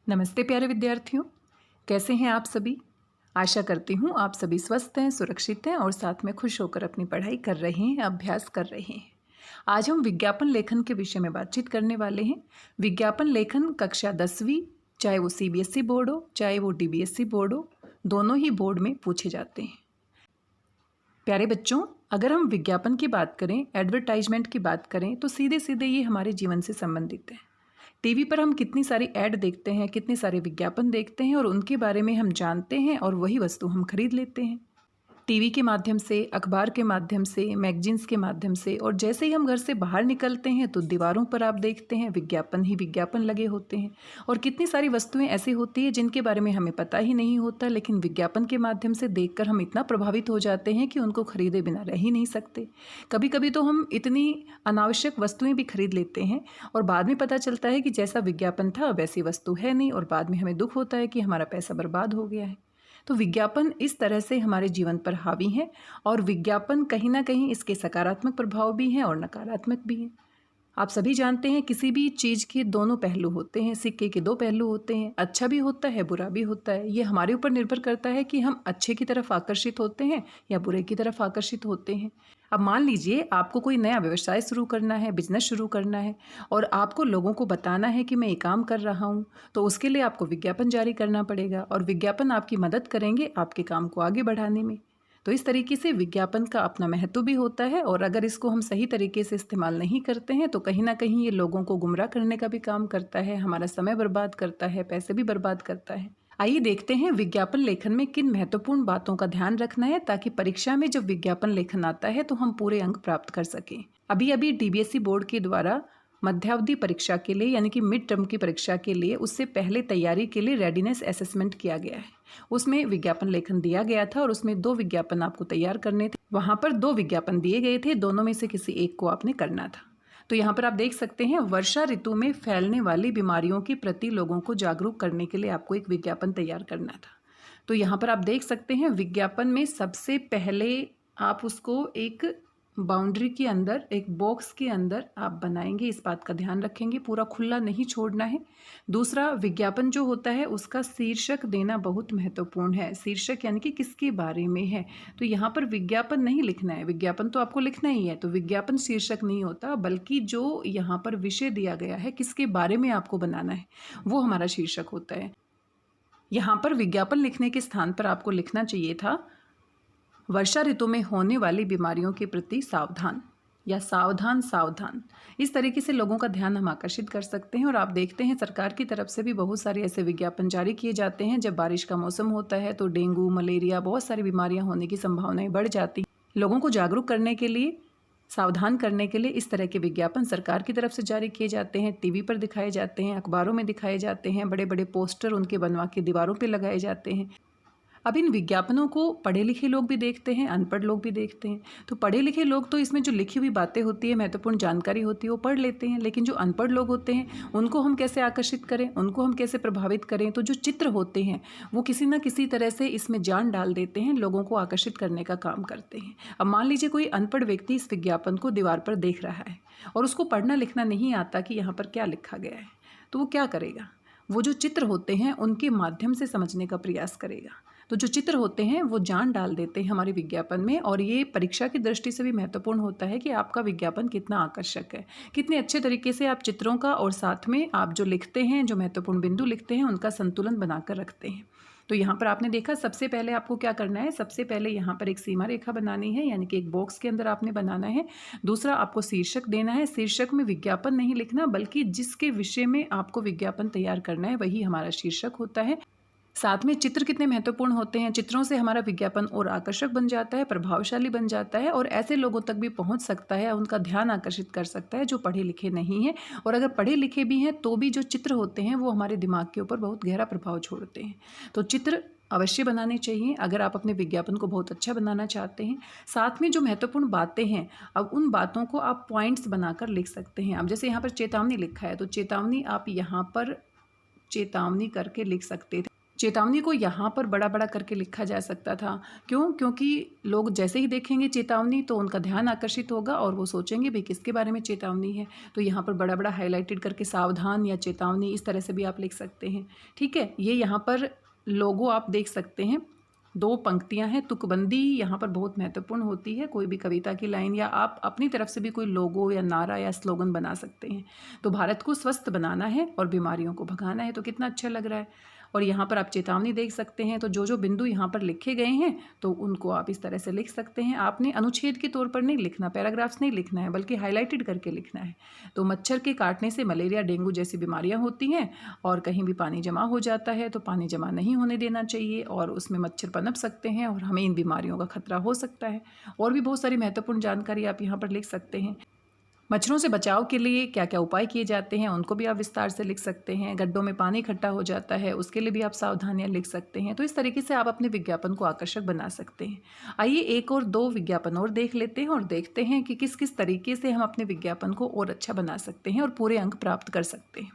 नमस्ते प्यारे विद्यार्थियों, कैसे हैं आप सभी। आशा करती हूँ आप सभी स्वस्थ हैं, सुरक्षित हैं और साथ में खुश होकर अपनी पढ़ाई कर रहे हैं, अभ्यास कर रहे हैं। आज हम विज्ञापन लेखन के विषय में बातचीत करने वाले हैं। विज्ञापन लेखन कक्षा 10वीं, चाहे वो CBSE बोर्ड हो चाहे वो DBSE बोर्ड हो, दोनों ही बोर्ड में पूछे जाते हैं। प्यारे बच्चों, अगर हम विज्ञापन की बात करें, एडवर्टाइजमेंट की बात करें, तो सीधे सीधे ये हमारे जीवन से संबंधित है। टीवी पर हम कितनी सारी ऐड देखते हैं, कितने सारे विज्ञापन देखते हैं और उनके बारे में हम जानते हैं और वही वस्तु हम खरीद लेते हैं। टीवी के माध्यम से, अखबार के माध्यम से, मैगजीन्स के माध्यम से, और जैसे ही हम घर से बाहर निकलते हैं तो दीवारों पर आप देखते हैं विज्ञापन ही विज्ञापन लगे होते हैं। और कितनी सारी वस्तुएं ऐसी होती है जिनके बारे में हमें पता ही नहीं होता, लेकिन विज्ञापन के माध्यम से देखकर हम इतना प्रभावित हो जाते हैं कि उनको खरीदे बिना रह ही नहीं सकते। कभी कभी तो हम इतनी अनावश्यक वस्तुएं भी खरीद लेते हैं और बाद में पता चलता है कि जैसा विज्ञापन था वैसी वस्तु है नहीं, और बाद में हमें दुख होता है कि हमारा पैसा बर्बाद हो गया है। तो विज्ञापन इस तरह से हमारे जीवन पर हावी है, और विज्ञापन कहीं ना कहीं इसके सकारात्मक प्रभाव भी हैं और नकारात्मक भी हैं। आप सभी जानते हैं किसी भी चीज़ के दोनों पहलू होते हैं, सिक्के के दो पहलू होते हैं। अच्छा भी होता है, बुरा भी होता है। ये हमारे ऊपर निर्भर करता है कि हम अच्छे की तरफ आकर्षित होते हैं या बुरे की तरफ आकर्षित होते हैं। अब मान लीजिए आपको कोई नया व्यवसाय शुरू करना है, बिजनेस शुरू करना है, और आपको लोगों को बताना है कि मैं ये काम कर रहा हूँ, तो उसके लिए आपको विज्ञापन जारी करना पड़ेगा, और विज्ञापन आपकी मदद करेंगे आपके काम को आगे बढ़ाने में। तो इस तरीके से विज्ञापन का अपना महत्व भी होता है, और अगर इसको हम सही तरीके से इस्तेमाल नहीं करते हैं तो कहीं ना कहीं ये लोगों को गुमराह करने का भी काम करता है, हमारा समय बर्बाद करता है, पैसे भी बर्बाद करता है। आइए देखते हैं विज्ञापन लेखन में किन महत्वपूर्ण बातों का ध्यान रखना है, ताकि परीक्षा में जब विज्ञापन लेखन आता है तो हम पूरे अंक प्राप्त कर सकें। अभी अभी DBSE बोर्ड के द्वारा मध्यावधि परीक्षा के लिए, यानी कि मिड टर्म की परीक्षा के लिए, उससे पहले तैयारी के लिए रेडीनेस असेसमेंट किया गया है। उसमें विज्ञापन लेखन दिया गया था और उसमें 2 विज्ञापन आपको तैयार करने थे। वहाँ पर 2 विज्ञापन दिए गए थे, दोनों में से किसी एक को आपने करना था। तो यहाँ पर आप देख सकते हैं, वर्षा ऋतु में फैलने वाली बीमारियों के प्रति लोगों को जागरूक करने के लिए आपको एक विज्ञापन तैयार करना था। तो यहाँ पर आप देख सकते हैं विज्ञापन में सबसे पहले आप उसको एक बाउंड्री के अंदर, एक बॉक्स के अंदर आप बनाएंगे, इस बात का ध्यान रखेंगे, पूरा खुला नहीं छोड़ना है। दूसरा, विज्ञापन जो होता है उसका शीर्षक देना बहुत महत्वपूर्ण है। शीर्षक यानी कि किसके बारे में है। तो यहाँ पर विज्ञापन नहीं लिखना है, विज्ञापन तो आपको लिखना ही है, तो विज्ञापन शीर्षक नहीं होता, बल्कि जो यहाँ पर विषय दिया गया है, किसके बारे में आपको बनाना है, वो हमारा शीर्षक होता है। यहाँ पर विज्ञापन लिखने के स्थान पर आपको लिखना चाहिए था, वर्षा ऋतु में होने वाली बीमारियों के प्रति सावधान, या सावधान सावधान। इस तरीके से लोगों का ध्यान हम आकर्षित कर सकते हैं। और आप देखते हैं सरकार की तरफ से भी बहुत सारे ऐसे विज्ञापन जारी किए जाते हैं। जब बारिश का मौसम होता है तो डेंगू, मलेरिया, बहुत सारी बीमारियां होने की संभावनाएं बढ़ जाती हैं। लोगों को जागरूक करने के लिए, सावधान करने के लिए इस तरह के विज्ञापन सरकार की तरफ से जारी किए जाते हैं, टीवी पर दिखाए जाते हैं, अखबारों में दिखाए जाते हैं, बड़े बड़े पोस्टर उनके बनवा के दीवारों पर लगाए जाते हैं। अब इन विज्ञापनों को पढ़े लिखे लोग भी देखते हैं, अनपढ़ लोग भी देखते हैं। तो पढ़े लिखे लोग तो इसमें जो लिखी हुई बातें होती है, महत्वपूर्ण जानकारी होती है, वो पढ़ लेते हैं, लेकिन जो अनपढ़ लोग होते हैं उनको हम कैसे आकर्षित करें, उनको हम कैसे प्रभावित करें। तो जो चित्र होते हैं वो किसी न किसी तरह से इसमें जान डाल देते हैं, लोगों को आकर्षित करने का काम करते हैं। अब मान लीजिए कोई अनपढ़ व्यक्ति इस विज्ञापन को दीवार पर देख रहा है और उसको पढ़ना लिखना नहीं आता कि यहाँ पर क्या लिखा गया है, तो वो क्या करेगा, वो जो चित्र होते हैं उनके माध्यम से समझने का प्रयास करेगा। तो जो चित्र होते हैं वो जान डाल देते हैं हमारे विज्ञापन में, और ये परीक्षा की दृष्टि से भी महत्वपूर्ण होता है कि आपका विज्ञापन कितना आकर्षक है, कितने अच्छे तरीके से आप चित्रों का और साथ में आप जो लिखते हैं, जो महत्वपूर्ण बिंदु लिखते हैं, उनका संतुलन बनाकर रखते हैं। तो यहाँ पर आपने देखा, सबसे पहले आपको क्या करना है, सबसे पहले यहाँ पर एक सीमा रेखा बनानी है, यानी कि एक बॉक्स के अंदर आपने बनाना है। दूसरा, आपको शीर्षक देना है। शीर्षक में विज्ञापन नहीं लिखना, बल्कि जिसके विषय में आपको विज्ञापन तैयार करना है वही हमारा शीर्षक होता है। साथ में चित्र कितने महत्वपूर्ण होते हैं, चित्रों से हमारा विज्ञापन और आकर्षक बन जाता है, प्रभावशाली बन जाता है, और ऐसे लोगों तक भी पहुंच सकता है, उनका ध्यान आकर्षित कर सकता है जो पढ़े लिखे नहीं हैं। और अगर पढ़े लिखे भी हैं तो भी जो चित्र होते हैं वो हमारे दिमाग के ऊपर बहुत गहरा प्रभाव छोड़ते हैं। तो चित्र अवश्य बनाने चाहिए अगर आप अपने विज्ञापन को बहुत अच्छा बनाना चाहते हैं। साथ में जो महत्वपूर्ण बातें हैं, अब उन बातों को आप पॉइंट्स बनाकर लिख सकते हैं। अब जैसे यहाँ पर चेतावनी लिखा है, तो चेतावनी आप यहाँ पर चेतावनी करके लिख सकते थे। चेतावनी को यहाँ पर बड़ा बड़ा करके लिखा जा सकता था। क्यों? क्योंकि लोग जैसे ही देखेंगे चेतावनी तो उनका ध्यान आकर्षित होगा और वो सोचेंगे भाई किसके बारे में चेतावनी है। तो यहाँ पर बड़ा बड़ा हाईलाइटेड करके सावधान या चेतावनी इस तरह से भी आप लिख सकते हैं। ठीक है, ये यहाँ पर लोगो आप देख सकते हैं, 2 पंक्तियां हैं। तुकबंदी यहाँ पर बहुत महत्वपूर्ण होती है। कोई भी कविता की लाइन या आप अपनी तरफ से भी कोई लोगो या नारा या स्लोगन बना सकते हैं। तो भारत को स्वस्थ बनाना है और बीमारियों को भगाना है। तो कितना अच्छा लग रहा है। और यहाँ पर आप चेतावनी देख सकते हैं। तो जो जो बिंदु यहाँ पर लिखे गए हैं तो उनको आप इस तरह से लिख सकते हैं। आपने अनुच्छेद के तौर पर नहीं लिखना, पैराग्राफ्स नहीं लिखना है, बल्कि हाईलाइटेड करके लिखना है। तो मच्छर के काटने से मलेरिया, डेंगू जैसी बीमारियाँ होती हैं और कहीं भी पानी जमा हो जाता है तो पानी जमा नहीं होने देना चाहिए और उसमें मच्छर पनप सकते हैं और हमें इन बीमारियों का खतरा हो सकता है। और भी बहुत सारी महत्वपूर्ण जानकारी आप यहाँ पर लिख सकते हैं। मच्छरों से बचाव के लिए क्या क्या उपाय किए जाते हैं उनको भी आप विस्तार से लिख सकते हैं। गड्ढों में पानी इकट्ठा हो जाता है उसके लिए भी आप सावधानियां लिख सकते हैं। तो इस तरीके से आप अपने विज्ञापन को आकर्षक बना सकते हैं। आइए एक और 2 विज्ञापन और देख लेते हैं और देखते हैं कि किस किस तरीके से हम अपने विज्ञापन को और अच्छा बना सकते हैं और पूरे अंक प्राप्त कर सकते हैं।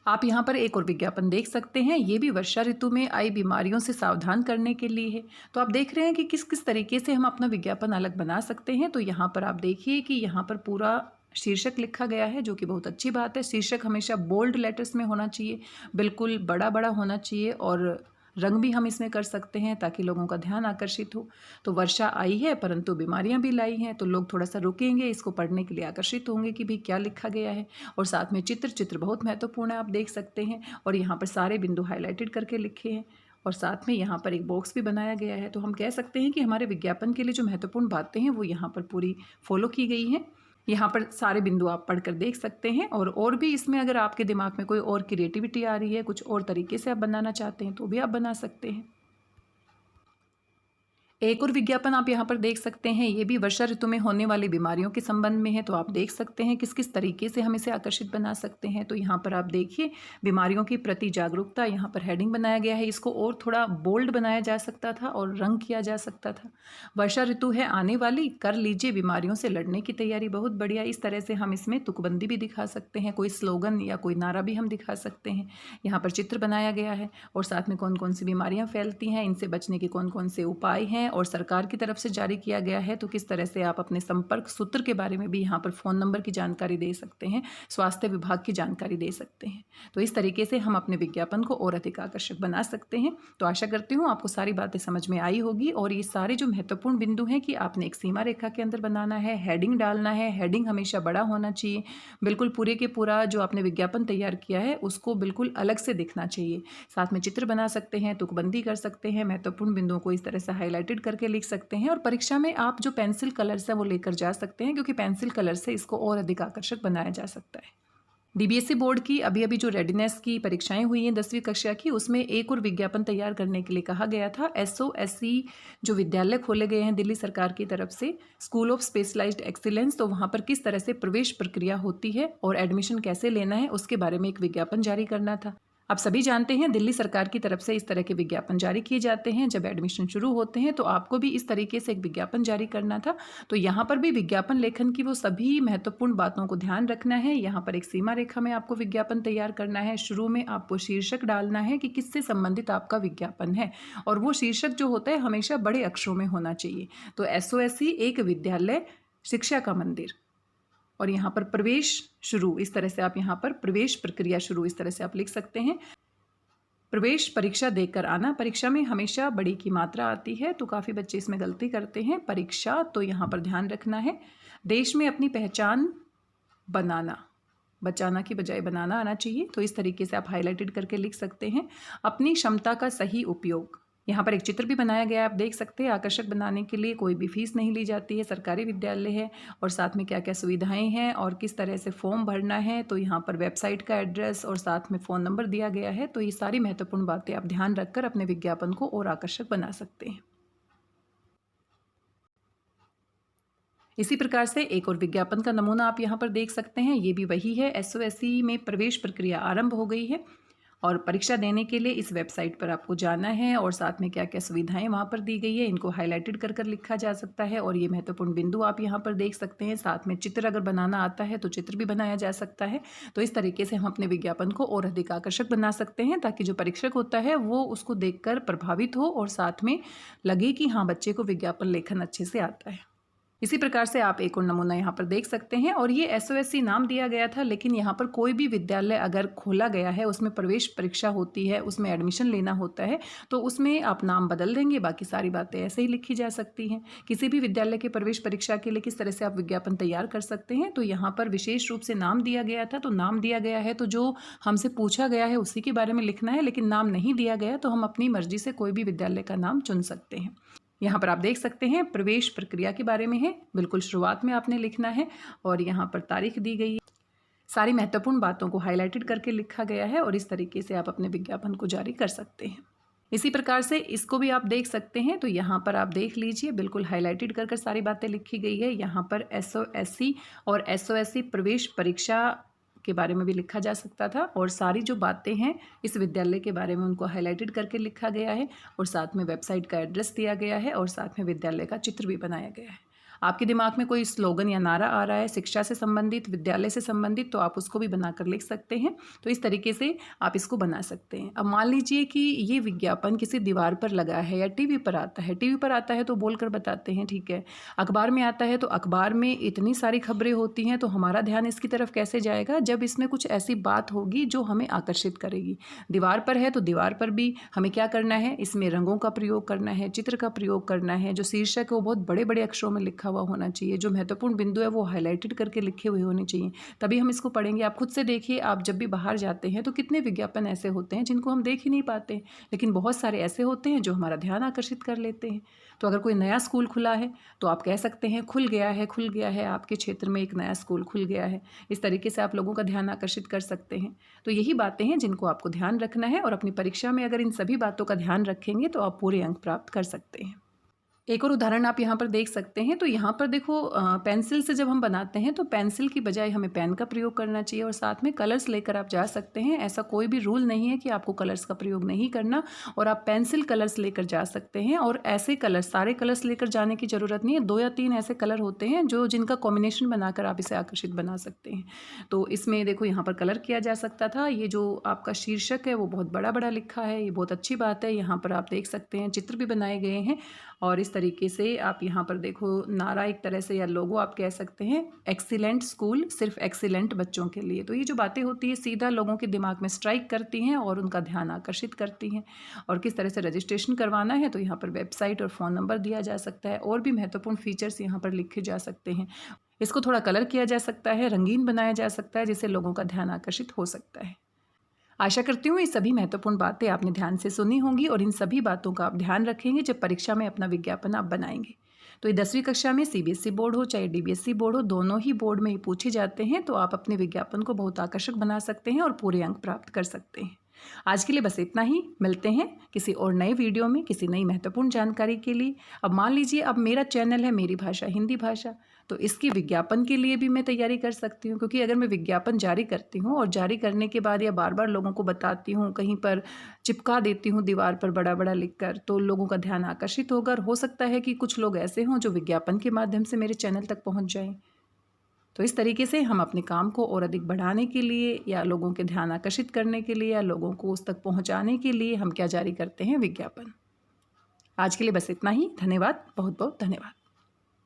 आप यहाँ पर एक और विज्ञापन देख सकते हैं। ये भी वर्षा ऋतु में आई बीमारियों से सावधान करने के लिए है। तो आप देख रहे हैं कि किस किस तरीके से हम अपना विज्ञापन अलग बना सकते हैं। तो यहाँ पर आप देखिए कि यहाँ पर पूरा शीर्षक लिखा गया है, जो कि बहुत अच्छी बात है। शीर्षक हमेशा बोल्ड लेटर्स में होना चाहिए, बिल्कुल बड़ा बड़ा होना चाहिए और रंग भी हम इसमें कर सकते हैं ताकि लोगों का ध्यान आकर्षित हो। तो वर्षा आई है परंतु बीमारियां भी लाई हैं, तो लोग थोड़ा सा रुकेंगे, इसको पढ़ने के लिए आकर्षित होंगे कि भाई क्या लिखा गया है। और साथ में चित्र बहुत महत्वपूर्ण है, आप देख सकते हैं। और यहाँ पर सारे बिंदु हाईलाइटेड करके लिखे हैं और साथ में यहाँ पर एक बॉक्स भी बनाया गया है। तो हम कह सकते हैं कि हमारे विज्ञापन के लिए जो महत्वपूर्ण बातें हैं वो यहाँ पर पूरी फॉलो की गई हैं। यहाँ पर सारे बिंदु आप पढ़कर देख सकते हैं। और भी इसमें अगर आपके दिमाग में कोई और क्रिएटिविटी आ रही है, कुछ और तरीके से आप बनाना चाहते हैं तो भी आप बना सकते हैं। एक और विज्ञापन आप यहाँ पर देख सकते हैं। ये भी वर्षा ऋतु में होने वाली बीमारियों के संबंध में है। तो आप देख सकते हैं किस किस तरीके से हम इसे आकर्षित बना सकते हैं। तो यहाँ पर आप देखिए, बीमारियों के प्रति जागरूकता, यहाँ पर हेडिंग बनाया गया है। इसको और थोड़ा बोल्ड बनाया जा सकता था और रंग किया जा सकता था। वर्षा ऋतु है आने वाली, कर लीजिए बीमारियों से लड़ने की तैयारी। बहुत बढ़िया। इस तरह से हम इसमें तुकबंदी भी दिखा सकते हैं, कोई स्लोगन या कोई नारा भी हम दिखा सकते हैं। यहाँ पर चित्र बनाया गया है और साथ में कौन कौन सी बीमारियाँ फैलती हैं, इनसे बचने के कौन कौन से उपाय हैं और सरकार की तरफ से जारी किया गया है। तो किस तरह से आप अपने संपर्क सूत्र के बारे में भी यहाँ पर फ़ोन नंबर की जानकारी दे सकते हैं, स्वास्थ्य विभाग की जानकारी दे सकते हैं। तो इस तरीके से हम अपने विज्ञापन को और अधिक आकर्षक बना सकते हैं। तो आशा करती हूँ आपको सारी बातें समझ में आई होगी और ये सारे जो महत्वपूर्ण बिंदु हैं कि आपने एक सीमा रेखा के अंदर बनाना है, हेडिंग डालना है, हेडिंग हमेशा बड़ा होना चाहिए, बिल्कुल पूरे के पूरा जो आपने विज्ञापन तैयार किया है उसको बिल्कुल अलग से दिखना चाहिए। साथ में चित्र बना सकते हैं, तुकबंदी कर सकते हैं, महत्वपूर्ण बिंदुओं को इस तरह से हाईलाइटेड करके लिख सकते हैं। और परीक्षा में आप जो पेंसिल कलर्स है वो लेकर जा सकते हैं, क्योंकि पेंसिल कलर से इसको और अधिक आकर्षक बनाया जा सकता है। डीबीएससी बोर्ड की अभी जो रेडीनेस की परीक्षाएं हुई हैं 10वीं कक्षा की, उसमें एक और विज्ञापन तैयार करने के लिए कहा गया था। SOSE जो विद्यालय खोले गए हैं दिल्ली सरकार की तरफ से, स्कूल ऑफ स्पेशलाइज्ड एक्सीलेंस, तो वहाँ पर किस तरह से प्रवेश प्रक्रिया होती है और एडमिशन कैसे लेना है उसके बारे में एक विज्ञापन जारी करना था। आप सभी जानते हैं दिल्ली सरकार की तरफ से इस तरह के विज्ञापन जारी किए जाते हैं जब एडमिशन शुरू होते हैं। तो आपको भी इस तरीके से एक विज्ञापन जारी करना था। तो यहाँ पर भी विज्ञापन लेखन की वो सभी महत्वपूर्ण बातों को ध्यान रखना है। यहाँ पर एक सीमा रेखा में आपको विज्ञापन तैयार करना है। शुरू में आपको शीर्षक डालना है कि किससे संबंधित आपका विज्ञापन है, और वो शीर्षक जो होता है हमेशा बड़े अक्षरों में होना चाहिए। तो SOSE एक विद्यालय, शिक्षा का मंदिर, और यहाँ पर प्रवेश शुरू, इस तरह से आप यहाँ पर प्रवेश प्रक्रिया शुरू इस तरह से आप लिख सकते हैं। प्रवेश परीक्षा देकर आना, परीक्षा में हमेशा बड़ी की मात्रा आती है तो काफ़ी बच्चे इसमें गलती करते हैं। परीक्षा, तो यहाँ पर ध्यान रखना है। देश में अपनी पहचान बनाना, बचाना की बजाय बनाना आना चाहिए। तो इस तरीके से आप हाईलाइटेड करके लिख सकते हैं। अपनी क्षमता का सही उपयोग, यहाँ पर एक चित्र भी बनाया गया है, आप देख सकते हैं। आकर्षक बनाने के लिए कोई भी फीस नहीं ली जाती है, सरकारी विद्यालय है, और साथ में क्या क्या सुविधाएं हैं और किस तरह से फॉर्म भरना है। तो यहाँ पर वेबसाइट का एड्रेस और साथ में फ़ोन नंबर दिया गया है। तो ये सारी महत्वपूर्ण बातें आप ध्यान रखकर अपने विज्ञापन को और आकर्षक बना सकते हैं। इसी प्रकार से एक और विज्ञापन का नमूना आप यहाँ पर देख सकते हैं। ये भी वही है। SOSE में प्रवेश प्रक्रिया आरंभ हो गई है और परीक्षा देने के लिए इस वेबसाइट पर आपको जाना है और साथ में क्या क्या सुविधाएं वहाँ पर दी गई है इनको हाईलाइटेड कर कर लिखा जा सकता है। और ये महत्वपूर्ण बिंदु आप यहाँ पर देख सकते हैं। साथ में चित्र अगर बनाना आता है तो चित्र भी बनाया जा सकता है। तो इस तरीके से हम अपने विज्ञापन को और अधिक आकर्षक बना सकते हैं ताकि जो परीक्षक होता है वो उसको देखकर प्रभावित हो और साथ में लगे कि हाँ, बच्चे को विज्ञापन लेखन अच्छे से आता है। इसी प्रकार से आप एक और नमूना यहाँ पर देख सकते हैं। और ये SOSC नाम दिया गया था, लेकिन यहाँ पर कोई भी विद्यालय अगर खोला गया है, उसमें प्रवेश परीक्षा होती है, उसमें एडमिशन लेना होता है, तो उसमें आप नाम बदल देंगे, बाकी सारी बातें ऐसे ही लिखी जा सकती हैं। किसी भी विद्यालय के प्रवेश परीक्षा के लिए किस तरह से आप विज्ञापन तैयार कर सकते हैं, तो यहाँ पर विशेष रूप से नाम दिया गया था। तो नाम दिया गया है तो जो हमसे पूछा गया है उसी के बारे में लिखना है, लेकिन नाम नहीं दिया गया तो हम अपनी मर्जी से कोई भी विद्यालय का नाम चुन सकते हैं। यहाँ पर आप देख सकते हैं प्रवेश प्रक्रिया के बारे में है, बिल्कुल शुरुआत में आपने लिखना है और यहाँ पर तारीख दी गई है। सारी महत्वपूर्ण बातों को हाईलाइटेड करके लिखा गया है और इस तरीके से आप अपने विज्ञापन को जारी कर सकते हैं। इसी प्रकार से इसको भी आप देख सकते हैं। तो यहाँ पर आप देख लीजिए, बिल्कुल हाईलाइटेड कर सारी बातें लिखी गई है। यहाँ पर SOSC और SOSC प्रवेश परीक्षा के बारे में भी लिखा जा सकता था और सारी जो बातें हैं इस विद्यालय के बारे में उनको हाईलाइटेड करके लिखा गया है और साथ में वेबसाइट का एड्रेस दिया गया है और साथ में विद्यालय का चित्र भी बनाया गया है। आपके दिमाग में कोई स्लोगन या नारा आ रहा है शिक्षा से संबंधित, विद्यालय से संबंधित, तो आप उसको भी बनाकर लिख सकते हैं। तो इस तरीके से आप इसको बना सकते हैं। अब मान लीजिए कि ये विज्ञापन किसी दीवार पर लगा है या टीवी पर आता है। टीवी पर आता है तो बोलकर बताते हैं, ठीक है। अखबार में आता है तो अखबार में इतनी सारी खबरें होती हैं, तो हमारा ध्यान इसकी तरफ कैसे जाएगा जब इसमें कुछ ऐसी बात होगी जो हमें आकर्षित करेगी। दीवार पर है तो दीवार पर भी हमें क्या करना है, इसमें रंगों का प्रयोग करना है, चित्र का प्रयोग करना है। जो शीर्षक है वो बहुत बड़े बड़े अक्षरों में लिखा हुआ होना चाहिए। जो महत्वपूर्ण बिंदु है वो हाईलाइटेड करके लिखे हुए होने चाहिए, तभी हम इसको पढ़ेंगे। आप खुद से देखिए, आप जब भी बाहर जाते हैं तो कितने विज्ञापन ऐसे होते हैं जिनको हम देख ही नहीं पाते, लेकिन बहुत सारे ऐसे होते हैं जो हमारा ध्यान आकर्षित कर लेते हैं। तो अगर कोई नया स्कूल खुला है तो आप कह सकते हैं खुल गया है, आपके क्षेत्र में एक नया स्कूल खुल गया है। इस तरीके से आप लोगों का ध्यान आकर्षित कर सकते हैं। तो यही बातें हैं जिनको आपको ध्यान रखना है और अपनी परीक्षा में अगर इन सभी बातों का ध्यान रखेंगे तो आप पूरे अंक प्राप्त कर सकते हैं। एक और उदाहरण आप यहाँ पर देख सकते हैं। तो यहाँ पर देखो, पेंसिल से जब हम बनाते हैं तो पेंसिल की बजाय हमें पेन का प्रयोग करना चाहिए और साथ में कलर्स लेकर आप जा सकते हैं। ऐसा कोई भी रूल नहीं है कि आपको कलर्स का प्रयोग नहीं करना, और आप पेंसिल कलर्स लेकर जा सकते हैं। और ऐसे कलर्स, सारे कलर्स लेकर जाने की ज़रूरत नहीं है। 2 या 3 ऐसे कलर होते हैं जिनका कॉम्बिनेशन बनाकर आप इसे आकर्षित बना सकते हैं। तो इसमें देखो, यहाँ पर कलर किया जा सकता था। ये जो आपका शीर्षक है वो बहुत बड़ा बड़ा लिखा है, ये बहुत अच्छी बात है। यहाँ पर आप देख सकते हैं चित्र भी बनाए गए हैं और इस तरीके से आप यहाँ पर देखो, नारा एक तरह से या लोगो आप कह सकते हैं, एक्सीलेंट स्कूल, सिर्फ एक्सीलेंट बच्चों के लिए। तो ये जो बातें होती है सीधा लोगों के दिमाग में स्ट्राइक करती हैं और उनका ध्यान आकर्षित करती हैं। और किस तरह से रजिस्ट्रेशन करवाना है, तो यहाँ पर वेबसाइट और फ़ोन नंबर दिया जा सकता है। और भी महत्वपूर्ण फीचर्स यहाँ पर लिखे जा सकते हैं। इसको थोड़ा कलर किया जा सकता है, रंगीन बनाया जा सकता है, जिससे लोगों का ध्यान आकर्षित हो सकता है। आशा करती हूँ ये सभी महत्वपूर्ण बातें आपने ध्यान से सुनी होंगी और इन सभी बातों का आप ध्यान रखेंगे जब परीक्षा में अपना विज्ञापन आप बनाएंगे। तो ये 10वीं कक्षा में CBSE बोर्ड हो चाहे DBSE बोर्ड हो, दोनों ही बोर्ड में ये पूछे जाते हैं। तो आप अपने विज्ञापन को बहुत आकर्षक बना सकते हैं और पूरे अंक प्राप्त कर सकते हैं। आज के लिए बस इतना ही। मिलते हैं किसी और नए वीडियो में किसी नई महत्वपूर्ण जानकारी के लिए। अब मान लीजिए, अब मेरा चैनल है मेरी भाषा हिंदी भाषा, तो इसकी विज्ञापन के लिए भी मैं तैयारी कर सकती हूँ। क्योंकि अगर मैं विज्ञापन जारी करती हूँ और जारी करने के बाद या बार बार लोगों को बताती हूँ, कहीं पर चिपका देती हूँ दीवार पर बड़ा बड़ा लिखकर, तो लोगों का ध्यान आकर्षित होगा। और हो सकता है कि कुछ लोग ऐसे हों जो विज्ञापन के माध्यम से मेरे चैनल तक पहुँच जाएँ। तो इस तरीके से हम अपने काम को और अधिक बढ़ाने के लिए या लोगों के ध्यान आकर्षित करने के लिए या लोगों को उस तक पहुंचाने के लिए हम क्या जारी करते हैं, विज्ञापन। आज के लिए बस इतना ही। धन्यवाद, बहुत बहुत धन्यवाद।